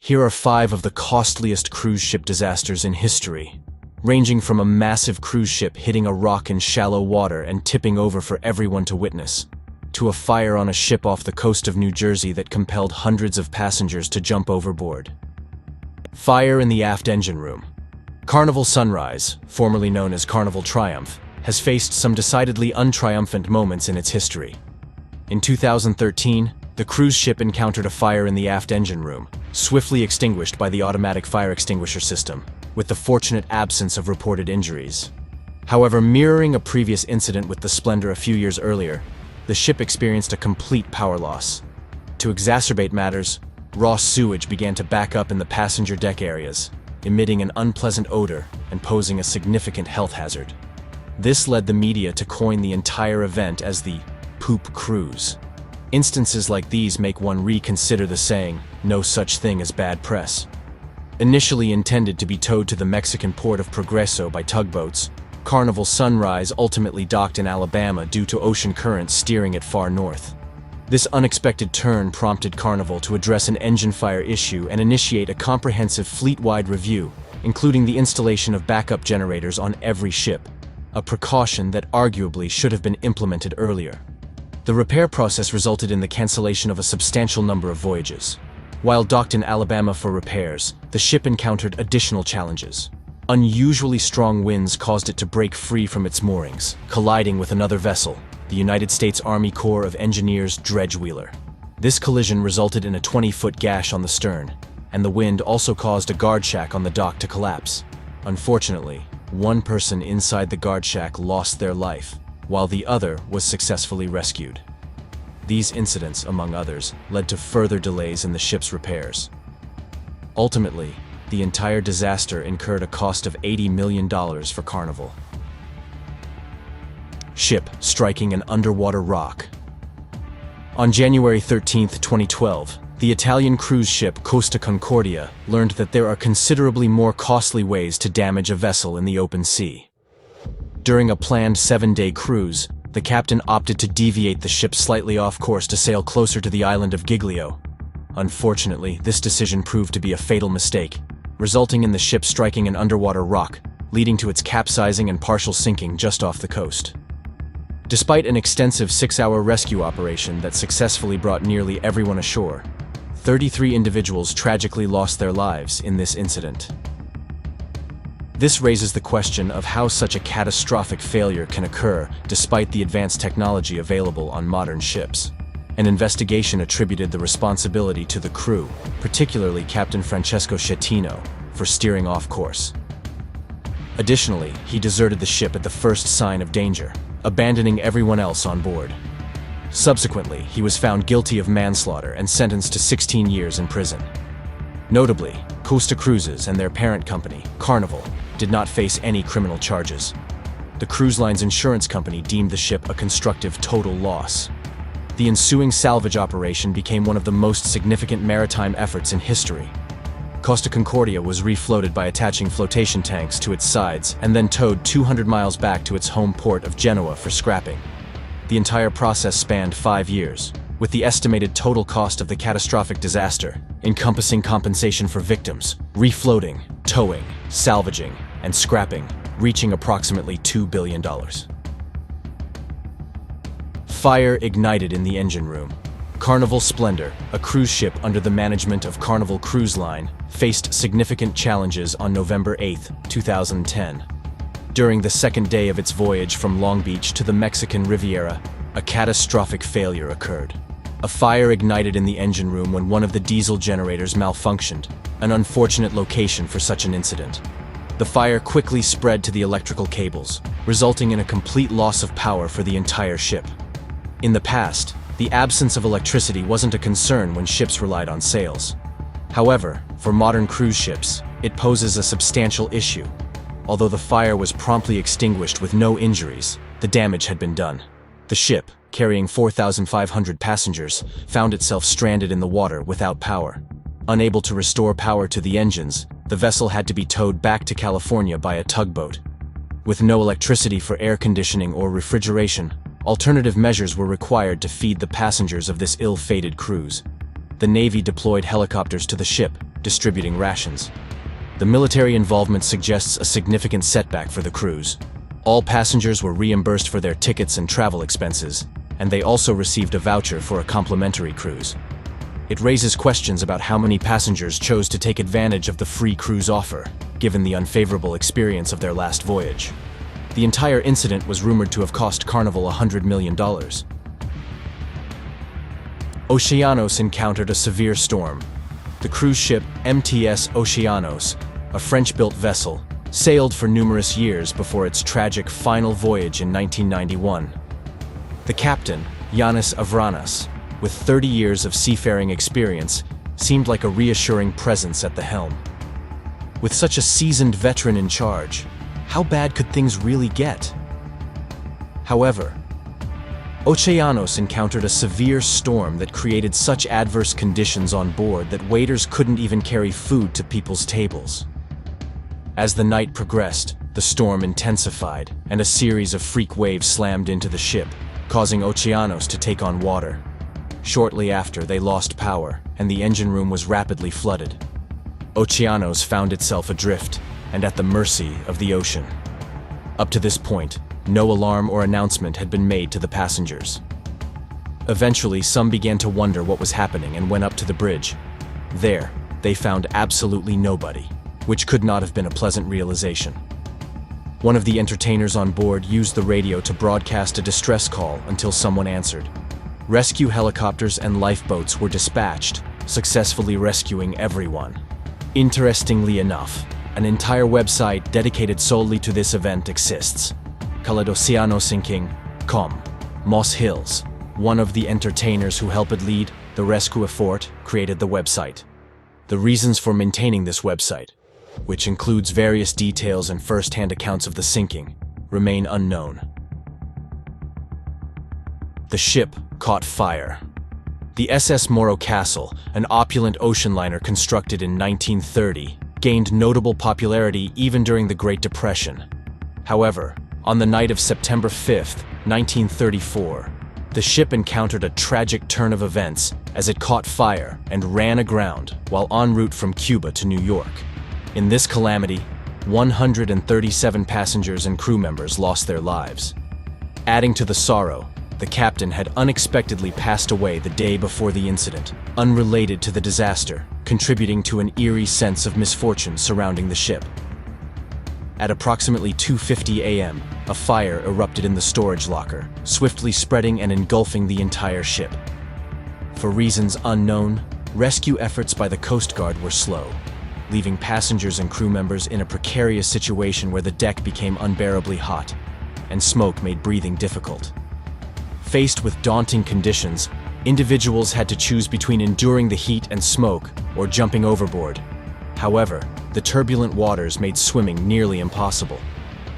Here are 5 of the costliest cruise ship disasters in history, ranging from a massive cruise ship hitting a rock in shallow water and tipping over for everyone to witness, to a fire on a ship off the coast of New Jersey that compelled hundreds of passengers to jump overboard. Fire in the aft engine room. Carnival Sunrise, formerly known as Carnival Triumph, has faced some decidedly untriumphant moments in its history. In 2013, the cruise ship encountered a fire in the aft engine room, swiftly extinguished by the automatic fire extinguisher system, with the fortunate absence of reported injuries. However, mirroring a previous incident with the Splendor a few years earlier, the ship experienced a complete power loss. To exacerbate matters, raw sewage began to back up in the passenger deck areas, emitting an unpleasant odor and posing a significant health hazard. This led the media to coin the entire event as the poop cruise. Instances like these make one reconsider the saying, "No such thing as bad press." Initially intended to be towed to the Mexican port of Progreso by tugboats, Carnival Sunrise ultimately docked in Alabama due to ocean currents steering it far north. This unexpected turn prompted Carnival to address an engine fire issue and initiate a comprehensive fleet-wide review, including the installation of backup generators on every ship, a precaution that arguably should have been implemented earlier. The repair process resulted in the cancellation of a substantial number of voyages. While docked in Alabama for repairs, the ship encountered additional challenges. Unusually strong winds caused it to break free from its moorings, colliding with another vessel, the United States Army Corps of Engineers dredge wheeler. This collision resulted in a 20-foot gash on the stern, and the wind also caused a guard shack on the dock to collapse. Unfortunately, one person inside the guard shack lost their life, while the other was successfully rescued. These incidents, among others, led to further delays in the ship's repairs. Ultimately, the entire disaster incurred a cost of $80 million for Carnival. Ship striking an underwater rock. On January 13, 2012, the Italian cruise ship Costa Concordia learned that there are considerably more costly ways to damage a vessel in the open sea. During a planned 7-day cruise, the captain opted to deviate the ship slightly off course to sail closer to the island of Giglio. Unfortunately, this decision proved to be a fatal mistake, resulting in the ship striking an underwater rock, leading to its capsizing and partial sinking just off the coast. Despite an extensive 6-hour rescue operation that successfully brought nearly everyone ashore, 33 individuals tragically lost their lives in this incident. This raises the question of how such a catastrophic failure can occur despite the advanced technology available on modern ships. An investigation attributed the responsibility to the crew, particularly Captain Francesco Schettino, for steering off course. Additionally, he deserted the ship at the first sign of danger, abandoning everyone else on board. Subsequently, he was found guilty of manslaughter and sentenced to 16 years in prison. Notably, Costa Cruises and their parent company, Carnival, did not face any criminal charges. The cruise line's insurance company deemed the ship a constructive total loss. The ensuing salvage operation became one of the most significant maritime efforts in history. Costa Concordia was refloated by attaching flotation tanks to its sides and then towed 200 miles back to its home port of Genoa for scrapping. The entire process spanned 5 years, with the estimated total cost of the catastrophic disaster, encompassing compensation for victims, refloating, towing, salvaging, and scrapping, reaching approximately $2 billion. Fire ignited in the engine room. Carnival Splendor, a cruise ship under the management of Carnival Cruise Line, faced significant challenges on November 8, 2010. During the second day of its voyage from Long Beach to the Mexican Riviera, a catastrophic failure occurred. A fire ignited in the engine room when one of the diesel generators malfunctioned, an unfortunate location for such an incident. The fire quickly spread to the electrical cables, resulting in a complete loss of power for the entire ship. In the past, the absence of electricity wasn't a concern when ships relied on sails. However, for modern cruise ships, it poses a substantial issue. Although the fire was promptly extinguished with no injuries, the damage had been done. The ship, carrying 4,500 passengers, found itself stranded in the water without power. Unable to restore power to the engines, the vessel had to be towed back to California by a tugboat. With no electricity for air conditioning or refrigeration, alternative measures were required to feed the passengers of this ill-fated cruise. the Navy deployed helicopters to the ship, distributing rations. The military involvement suggests a significant setback for the crews. All passengers were reimbursed for their tickets and travel expenses, and they also received a voucher for a complimentary cruise. It raises questions about how many passengers chose to take advantage of the free cruise offer, given the unfavorable experience of their last voyage. The entire incident was rumored to have cost Carnival $100 million. Oceanos encountered a severe storm. The cruise ship MTS Oceanos, a French-built vessel, sailed for numerous years before its tragic final voyage in 1991. The captain, Yanis Avranas, with 30 years of seafaring experience, seemed like a reassuring presence at the helm. With such a seasoned veteran in charge, how bad could things really get? However, Oceanos encountered a severe storm that created such adverse conditions on board that waiters couldn't even carry food to people's tables. As the night progressed, the storm intensified, and a series of freak waves slammed into the ship, causing Oceanos to take on water. Shortly after, they lost power, and the engine room was rapidly flooded. Oceanos found itself adrift, and at the mercy of the ocean. Up to this point, no alarm or announcement had been made to the passengers. Eventually, some began to wonder what was happening and went up to the bridge. There, they found absolutely nobody, which could not have been a pleasant realization. One of the entertainers on board used the radio to broadcast a distress call until someone answered. Rescue helicopters and lifeboats were dispatched, successfully rescuing everyone. Interestingly enough, an entire website dedicated solely to this event exists. Titanic Sinking, Moss Hills, one of the entertainers who helped lead the rescue effort, created the website. The reasons for maintaining this website, which includes various details and first-hand accounts of the sinking, remain unknown. The ship caught fire. The SS Morro Castle, an opulent ocean liner constructed in 1930, gained notable popularity even during the Great Depression. However, on the night of September 5, 1934, the ship encountered a tragic turn of events as it caught fire and ran aground while en route from Cuba to New York. In this calamity, 137 passengers and crew members lost their lives. Adding to the sorrow, the captain had unexpectedly passed away the day before the incident, unrelated to the disaster, contributing to an eerie sense of misfortune surrounding the ship. At approximately 2:50 a.m., a fire erupted in the storage locker, swiftly spreading and engulfing the entire ship. For reasons unknown, rescue efforts by the Coast Guard were slow, leaving passengers and crew members in a precarious situation where the deck became unbearably hot, and smoke made breathing difficult. Faced with daunting conditions, individuals had to choose between enduring the heat and smoke or jumping overboard. However, the turbulent waters made swimming nearly impossible.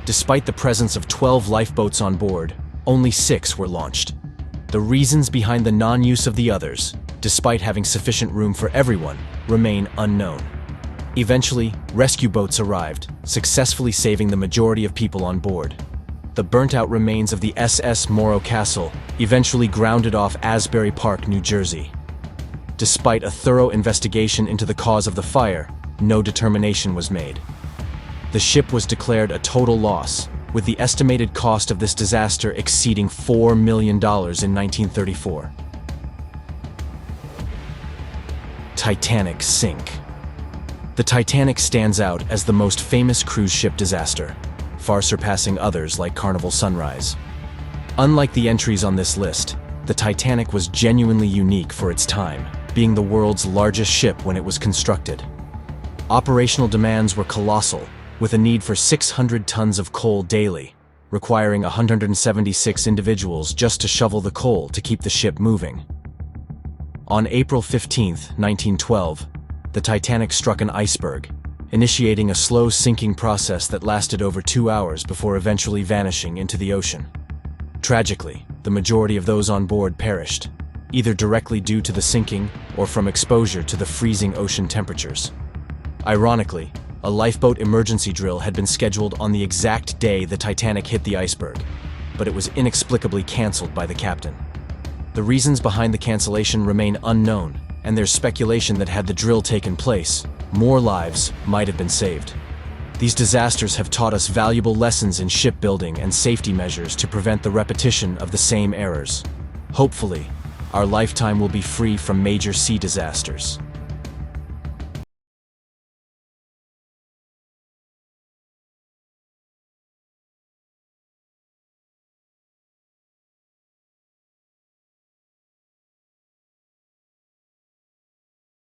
Despite the presence of 12 lifeboats on board, only 6 were launched. The reasons behind the non-use of the others, despite having sufficient room for everyone, remain unknown. Eventually, rescue boats arrived, successfully saving the majority of people on board. The burnt-out remains of the SS Morro Castle eventually grounded off Asbury Park, New Jersey. Despite a thorough investigation into the cause of the fire, no determination was made. The ship was declared a total loss, with the estimated cost of this disaster exceeding $4 million in 1934. Titanic sink. The Titanic stands out as the most famous cruise ship disaster, far surpassing others like Carnival Sunrise. Unlike the entries on this list, the Titanic was genuinely unique for its time, being the world's largest ship when it was constructed. Operational demands were colossal, with a need for 600 tons of coal daily, requiring 176 individuals just to shovel the coal to keep the ship moving. On April 15, 1912, the Titanic struck an iceberg, initiating a slow sinking process that lasted over 2 hours before eventually vanishing into the ocean. Tragically, the majority of those on board perished, either directly due to the sinking or from exposure to the freezing ocean temperatures. Ironically, a lifeboat emergency drill had been scheduled on the exact day the Titanic hit the iceberg, but it was inexplicably canceled by the captain. The reasons behind the cancellation remain unknown, and there's speculation that had the drill taken place, more lives might have been saved. These disasters have taught us valuable lessons in shipbuilding and safety measures to prevent the repetition of the same errors. Hopefully, our lifetime will be free from major sea disasters.